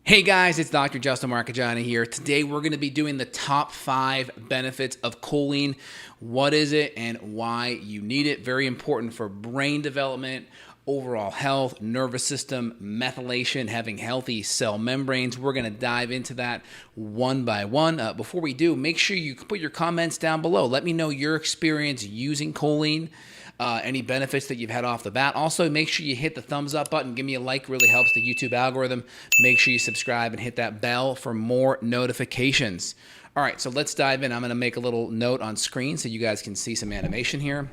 Hey guys, it's Dr. Justin Marcagiani here. Today we're going to be doing the top 5 benefits of choline. What is it and why you need it? Very important for brain development, overall health, nervous system, methylation, having healthy cell membranes. We're going to dive into that one by one. Before we do, make sure you put your comments down below. Let me know your experience using choline. Any benefits that you've had off the bat. Also, make sure you hit the thumbs up button. Give me a like, really helps the YouTube algorithm. Make sure you subscribe and hit that bell for more notifications. All right, so let's dive in. I'm going to make a little note on screen so you guys can see some animation here.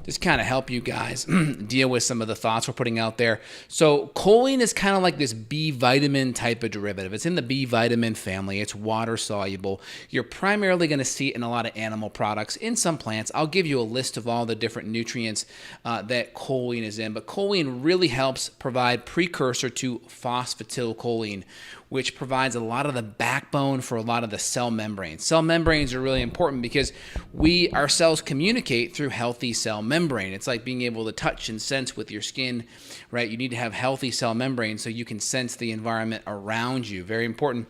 Just kind of help you guys deal with some of the thoughts we're putting out there. So choline is kind of like this B vitamin type of derivative. It's in the B vitamin family. It's water soluble. You're primarily going to see it in a lot of animal products, in some plants. I'll give you a list of all the different nutrients that choline is in. But choline really helps provide precursor to phosphatidylcholine, which provides a lot of the backbone for a lot of the cell membranes. Cell membranes are really important because our cells communicate through healthy cell membrane. It's like being able to touch and sense with your skin, right? You need to have healthy cell membranes so you can sense the environment around you. Very important.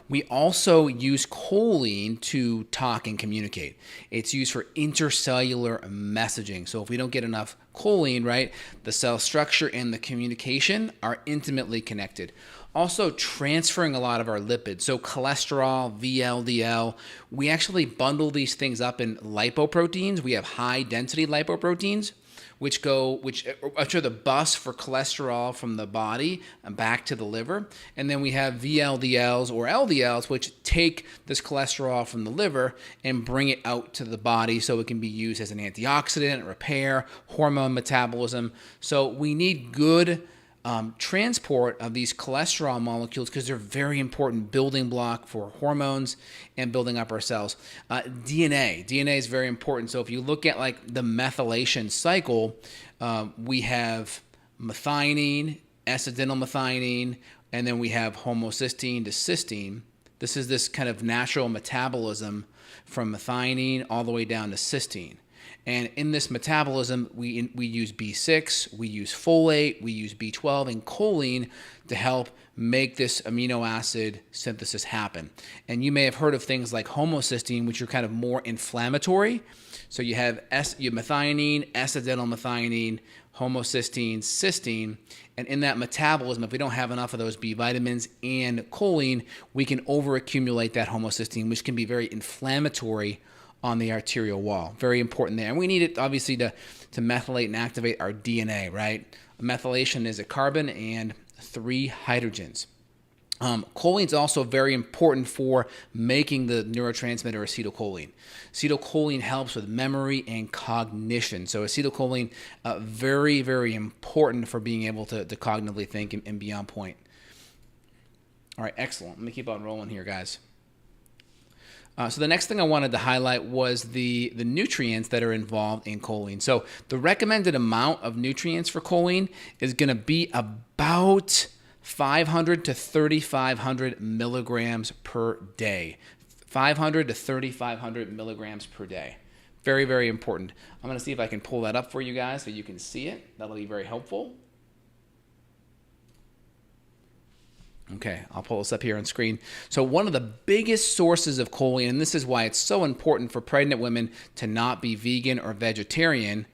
We also use choline to talk and communicate. It's used for intercellular messaging. So if we don't get enough choline, right, the cell structure and the communication are intimately connected. Also transferring a lot of our lipids. So cholesterol, VLDL, we actually bundle these things up in lipoproteins. We have high density lipoproteins, which are the bus for cholesterol from the body and back to the liver. And then we have VLDLs or LDLs, which take this cholesterol from the liver and bring it out to the body so it can be used as an antioxidant, repair, hormone metabolism. So we need good transport of these cholesterol molecules because they're very important building block for hormones and building up our cells. DNA is very important. So if you look at like the methylation cycle, we have methionine, acetyl-methionine, and then we have homocysteine to cysteine. This is this kind of natural metabolism from methionine all the way down to cysteine. And in this metabolism, we use B6, we use folate, we use B12, and choline to help make this amino acid synthesis happen. And you may have heard of things like homocysteine, which are kind of more inflammatory. So you have methionine, acetyl-methionine, homocysteine, cysteine, and in that metabolism, if we don't have enough of those B vitamins and choline, we can overaccumulate that homocysteine, which can be very inflammatory on the arterial wall. Very important there. And we need it obviously to methylate and activate our DNA, right? Methylation is a carbon and 3 hydrogens. Choline is also very important for making the neurotransmitter acetylcholine. Acetylcholine helps with memory and cognition. So acetylcholine, very, very important for being able to cognitively think and be on point. All right, excellent. Let me keep on rolling here, guys. So the next thing I wanted to highlight was the nutrients that are involved in choline. So the recommended amount of nutrients for choline is going to be about 500 to 3,500 milligrams per day. 500 to 3,500 milligrams per day. Very, very important. I'm going to see if I can pull that up for you guys so you can see it. That'll be very helpful. Okay, I'll pull this up here on screen. So one of the biggest sources of choline, and this is why it's so important for pregnant women to not be vegan or vegetarian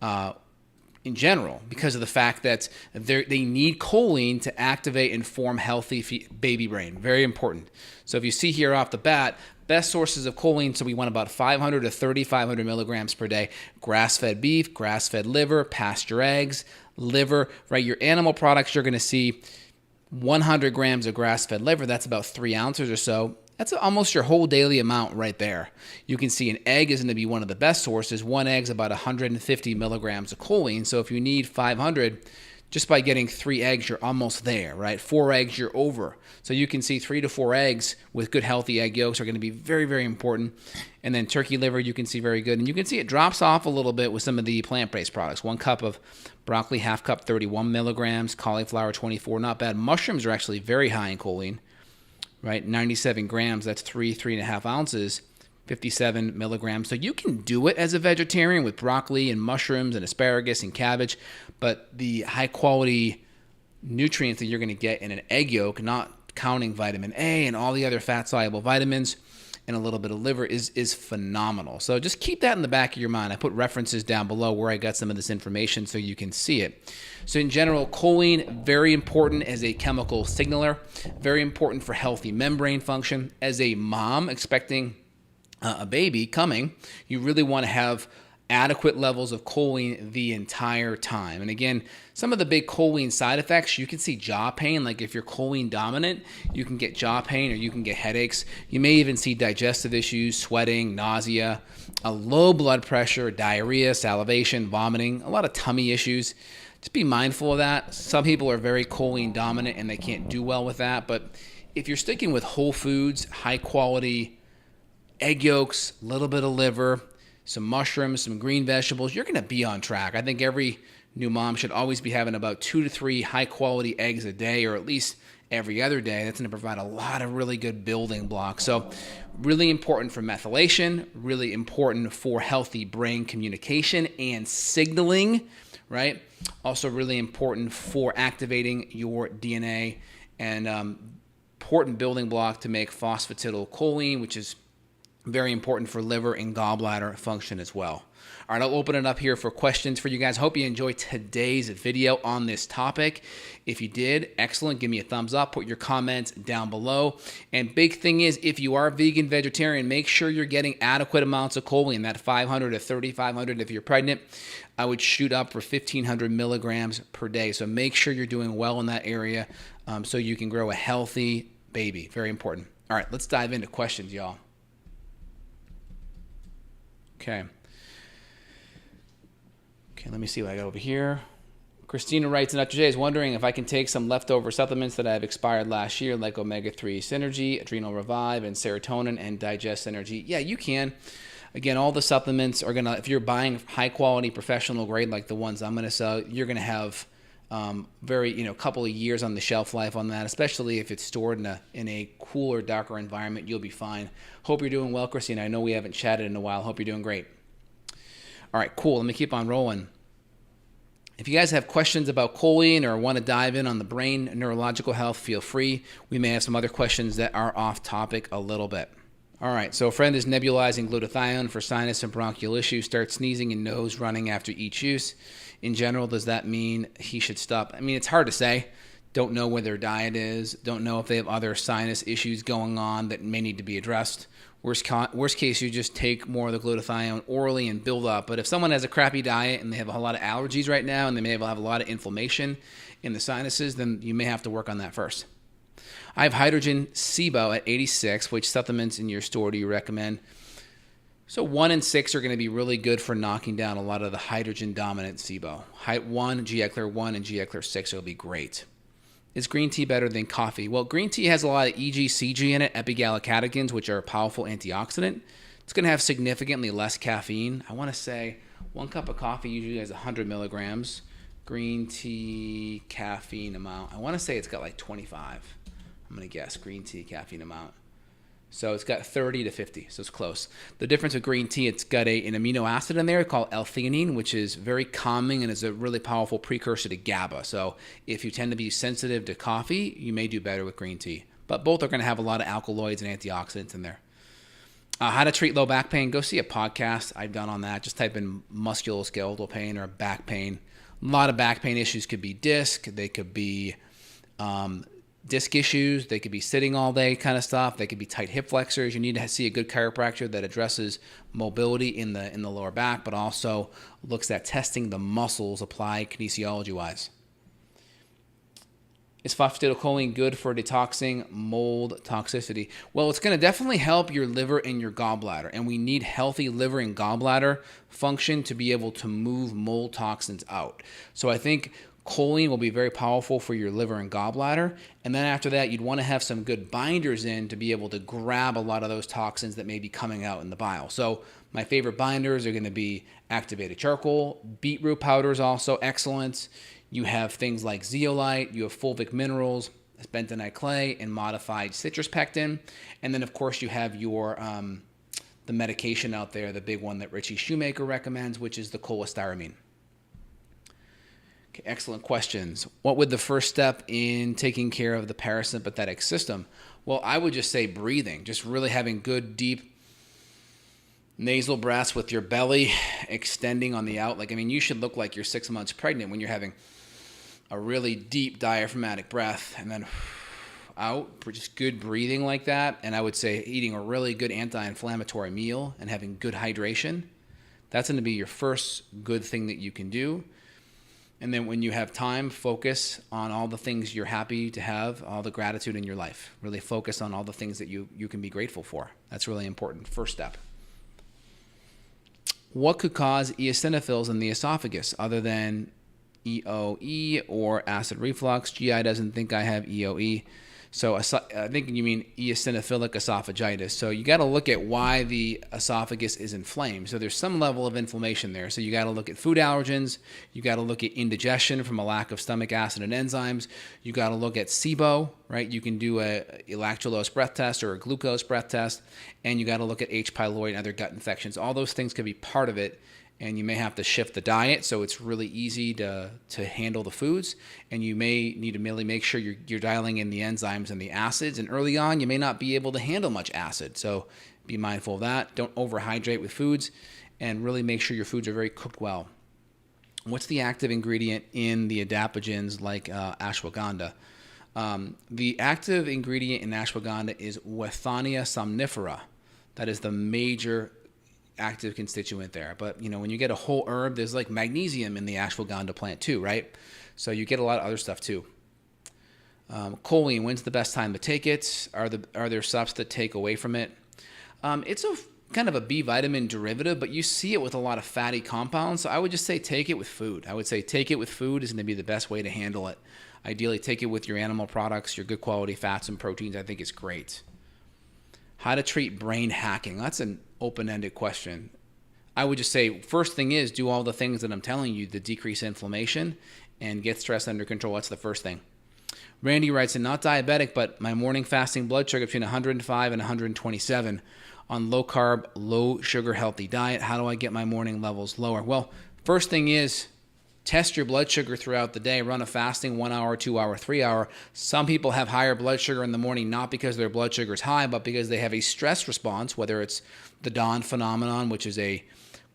in general, because of the fact that they need choline to activate and form healthy baby brain. Very important. So if you see here off the bat, best sources of choline, so we want about 500 to 3,500 milligrams per day. Grass-fed beef, grass-fed liver, pasture eggs, liver, right? Your animal products, you're going to see 100 grams of grass-fed liver, that's about 3 ounces or so. That's almost your whole daily amount right there. You can see an egg is going to be one of the best sources. One egg's about 150 milligrams of choline. So if you need 500, just by getting 3 eggs, you're almost there, right? 4 eggs, you're over. So you can see 3 to 4 eggs with good healthy egg yolks are going to be very, very important. And then turkey liver, you can see very good. And you can see it drops off a little bit with some of the plant-based products. 1 cup of broccoli, half cup, 31 milligrams. Cauliflower, 24. Not bad. Mushrooms are actually very high in choline, right? 97 grams. That's 3.5 ounces. 57 milligrams. So you can do it as a vegetarian with broccoli and mushrooms and asparagus and cabbage, but the high quality nutrients that you're going to get in an egg yolk, not counting vitamin A and all the other fat-soluble vitamins, and a little bit of liver is phenomenal. So just keep that in the back of your mind. I put references down below where I got some of this information so you can see it. So in general, choline, very important as a chemical signaler, very important for healthy membrane function. As a mom expecting a baby coming, you really want to have adequate levels of choline the entire time. And again, some of the big choline side effects, you can see jaw pain. Like if you're choline dominant, you can get jaw pain or you can get headaches. You may even see digestive issues, sweating, nausea, a low blood pressure, diarrhea, salivation, vomiting, a lot of tummy issues. Just be mindful of that. Some people are very choline dominant and they can't do well with that. But if you're sticking with whole foods, high quality egg yolks, a little bit of liver, some mushrooms, some green vegetables, you're going to be on track. I think every new mom should always be having about 2 to 3 high-quality eggs a day, or at least every other day. That's going to provide a lot of really good building blocks. So really important for methylation, really important for healthy brain communication and signaling, right? Also really important for activating your DNA, and important building block to make phosphatidylcholine, which is very important for liver and gallbladder function as well. All right, I'll open it up here for questions for you guys. Hope you enjoyed today's video on this topic. If you did, excellent. Give me a thumbs up. Put your comments down below. And big thing is, if you are vegan, vegetarian, make sure you're getting adequate amounts of choline, that 500 to 3,500 if you're pregnant. I would shoot up for 1,500 milligrams per day. So make sure you're doing well in that area so you can grow a healthy baby. Very important. All right, let's dive into questions, y'all. Okay, let me see what I got over here. Christina writes, Dr. J is wondering if I can take some leftover supplements that have expired last year, like omega-3 Synergy, Adrenal Revive, and serotonin, and digest energy. Yeah, you can. Again, all the supplements are going to, if you're buying high-quality professional grade like the ones I'm going to sell, you're going to have couple of years on the shelf life on that, especially if it's stored in a cooler, darker environment. You'll be fine. Hope you're doing well, Christina. I know we haven't chatted in a while. Hope you're doing great. All right, cool. Let me keep on rolling. If you guys have questions about choline or want to dive in on the brain neurological health, feel free. We may have some other questions that are off topic a little bit. All right, so a friend is nebulizing glutathione for sinus and bronchial issues, starts sneezing and nose running after each use. In general, does that mean he should stop? I mean, it's hard to say. Don't know where their diet is. Don't know if they have other sinus issues going on that may need to be addressed. Worst case, you just take more of the glutathione orally and build up. But if someone has a crappy diet and they have a lot of allergies right now and they may have a lot of inflammation in the sinuses, then you may have to work on that first. I have hydrogen SIBO at 86. Which supplements in your store do you recommend? So 1 and 6 are going to be really good for knocking down a lot of the hydrogen dominant SIBO. G-Eclair 1 and G-Eclair 6 will be great. Is green tea better than coffee? Well, green tea has a lot of EGCG in it, epigallocatechins, which are a powerful antioxidant. It's going to have significantly less caffeine. I want to say 1 cup of coffee usually has 100 milligrams. Green tea caffeine amount, I want to say it's got like 25. I'm going to guess green tea caffeine amount. So it's got 30 to 50, so it's close. The difference with green tea, it's got an amino acid in there called L-theanine, which is very calming and is a really powerful precursor to GABA. So if you tend to be sensitive to coffee, you may do better with green tea. But both are going to have a lot of alkaloids and antioxidants in there. How to treat low back pain, go see a podcast I've done on that. Just type in musculoskeletal pain or back pain. A lot of back pain issues could be disc. They could be disc issues. They could be sitting all day kind of stuff. They could be tight hip flexors. You need to see a good chiropractor that addresses mobility in the lower back, but also looks at testing the muscles applied kinesiology-wise. Is phosphatidylcholine good for detoxing mold toxicity? Well, it's going to definitely help your liver and your gallbladder, and we need healthy liver and gallbladder function to be able to move mold toxins out. So I think choline will be very powerful for your liver and gallbladder. And then after that, you'd want to have some good binders in to be able to grab a lot of those toxins that may be coming out in the bile. So my favorite binders are going to be activated charcoal. Beetroot powder is also excellent. You have things like zeolite. You have fulvic minerals, bentonite clay, and modified citrus pectin. And then, of course, you have your the medication out there, the big one that Richie Shoemaker recommends, which is the cholestyramine. Okay, excellent questions. What would the first step in taking care of the parasympathetic system? Well, I would just say breathing, just really having good, deep nasal breaths with your belly extending on the out. You should look like you're 6 months pregnant when you're having a really deep diaphragmatic breath and then out, just good breathing like that. And I would say eating a really good anti-inflammatory meal and having good hydration. That's going to be your first good thing that you can do. And then when you have time, focus on all the things you're happy to have, all the gratitude in your life. Really focus on all the things that you can be grateful for. That's really important. First step. What could cause eosinophils in the esophagus other than EOE or acid reflux? GI doesn't think I have EOE. So I think you mean eosinophilic esophagitis. So you got to look at why the esophagus is inflamed. So there's some level of inflammation there. So you got to look at food allergens. You got to look at indigestion from a lack of stomach acid and enzymes. You got to look at SIBO, right? You can do a lactulose breath test or a glucose breath test. And you got to look at H. pylori and other gut infections. All those things could be part of it. And you may have to shift the diet so it's really easy to handle the foods. And you may need to really make sure you're dialing in the enzymes and the acids. And early on, you may not be able to handle much acid. So be mindful of that. Don't overhydrate with foods. And really make sure your foods are very cooked well. What's the active ingredient in the adaptogens like ashwagandha? The active ingredient in ashwagandha is Withania somnifera. That is the major active constituent there. But when you get a whole herb, there's like magnesium in the ashwagandha plant too, right? So you get a lot of other stuff too. Choline, when's the best time to take it? Are there subs that take away from it? It's a kind of a B vitamin derivative, but you see it with a lot of fatty compounds. So I would just say take it with food. I would say take it with food is going to be the best way to handle it. Ideally, take it with your animal products, your good quality fats and proteins. I think it's great. How to treat brain hacking? That's an open-ended question. I would just say first thing is do all the things that I'm telling you to decrease inflammation and get stress under control. That's the first thing. Randy writes, I'm not diabetic, but my morning fasting blood sugar between 105 and 127 on low carb, low sugar, healthy diet. How do I get my morning levels lower? Well, first thing is test your blood sugar throughout the day. Run a fasting 1 hour, 2 hour, 3 hour. Some people have higher blood sugar in the morning, not because their blood sugar is high, but because they have a stress response, whether it's the dawn phenomenon, which is a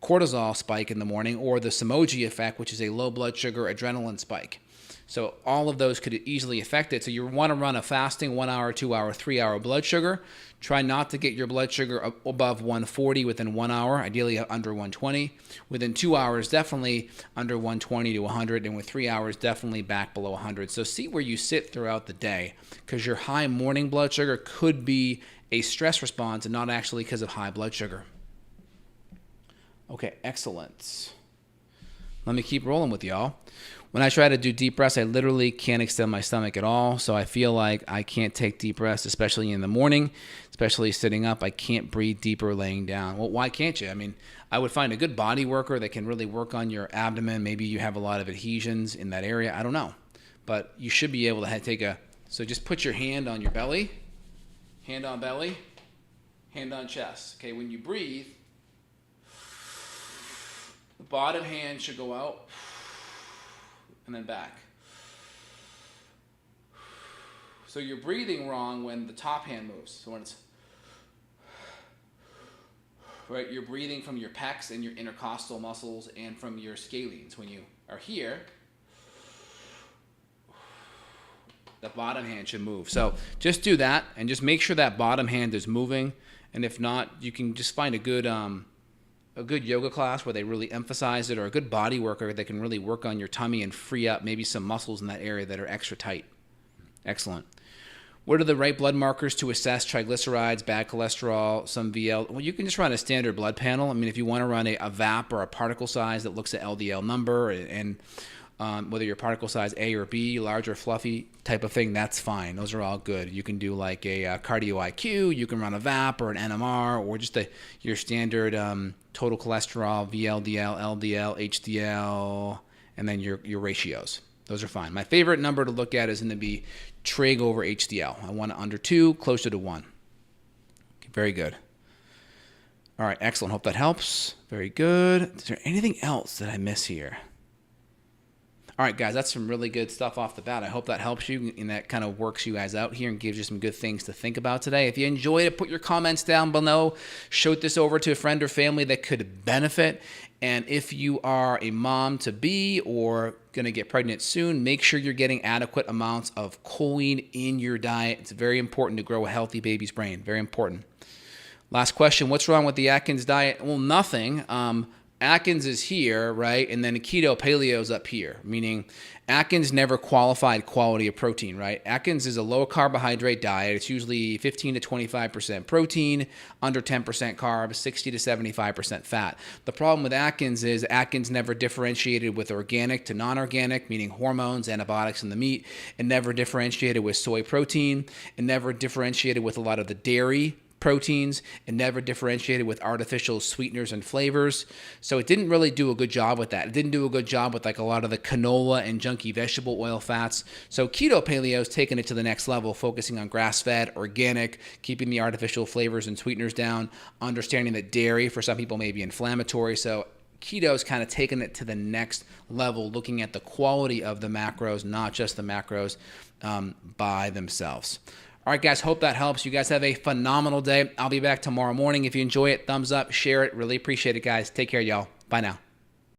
cortisol spike in the morning, or the Somoji effect, which is a low blood sugar adrenaline spike. So all of those could easily affect it. So you want to run a fasting 1 hour, 2 hour, 3 hour blood sugar. Try not to get your blood sugar above 140 within 1 hour, ideally under 120. Within 2 hours, definitely under 120 to 100. And with 3 hours, definitely back below 100. So see where you sit throughout the day, because your high morning blood sugar could be a stress response and not actually because of high blood sugar. Okay, excellent. Let me keep rolling with y'all. When I try to do deep breaths, I literally can't extend my stomach at all. So I feel like I can't take deep breaths, especially in the morning, especially sitting up. I can't breathe deeper laying down. Well, why can't you? I would find a good body worker that can really work on your abdomen. Maybe you have a lot of adhesions in that area. I don't know. But you should be able to so just put your hand on your belly, hand on belly, hand on chest. Okay, when you breathe, the bottom hand should go out and then back. So you're breathing wrong when the top hand moves. So when it's right, you're breathing from your pecs and your intercostal muscles and from your scalenes. When you are here, the bottom hand should move. So just do that and just make sure that bottom hand is moving. And if not, you can just find a good yoga class where they really emphasize it, or a good body worker that can really work on your tummy and free up maybe some muscles in that area that are extra tight. Excellent. What are the right blood markers to assess triglycerides, bad cholesterol, some VL? Well, you can just run a standard blood panel. If you want to run a VAP or a particle size that looks at LDL number and whether your particle size A or B, large or fluffy type of thing, that's fine. Those are all good. You can do like a cardio IQ. You can run a VAP or an NMR, or just your standard total cholesterol, VLDL, LDL, HDL, and then your ratios. Those are fine. My favorite number to look at is going to be trig over HDL. I want it under 2, closer to 1. Okay, very good. All right, excellent. Hope that helps. Very good. Is there anything else that I miss here? All right, guys, that's some really good stuff off the bat. I hope that helps you and that kind of works you guys out here and gives you some good things to think about today. If you enjoyed it, put your comments down below. Shoot this over to a friend or family that could benefit. And if you are a mom-to-be or going to get pregnant soon, make sure you're getting adequate amounts of choline in your diet. It's very important to grow a healthy baby's brain. Very important. Last question, what's wrong with the Atkins diet? Well, nothing. Atkins is here, right? And then keto paleo is up here, meaning Atkins never qualified quality of protein, right? Atkins is a low carbohydrate diet. It's usually 15 to 25% protein, under 10% carbs, 60 to 75% fat. The problem with Atkins is Atkins never differentiated with organic to non-organic, meaning hormones, antibiotics in the meat. It never differentiated with soy protein. It never differentiated with a lot of the dairy proteins, and never differentiated with artificial sweeteners and flavors. So it didn't really do a good job with that. It didn't do a good job with like a lot of the canola and junky vegetable oil fats. So keto paleo is taking it to the next level, focusing on grass-fed, organic, keeping the artificial flavors and sweeteners down, understanding that dairy for some people may be inflammatory. So keto is kind of taking it to the next level, looking at the quality of the macros, not just the macros by themselves. All right, guys, hope that helps. You guys have a phenomenal day. I'll be back tomorrow morning. If you enjoy it, thumbs up, share it. Really appreciate it, guys. Take care, y'all. Bye now.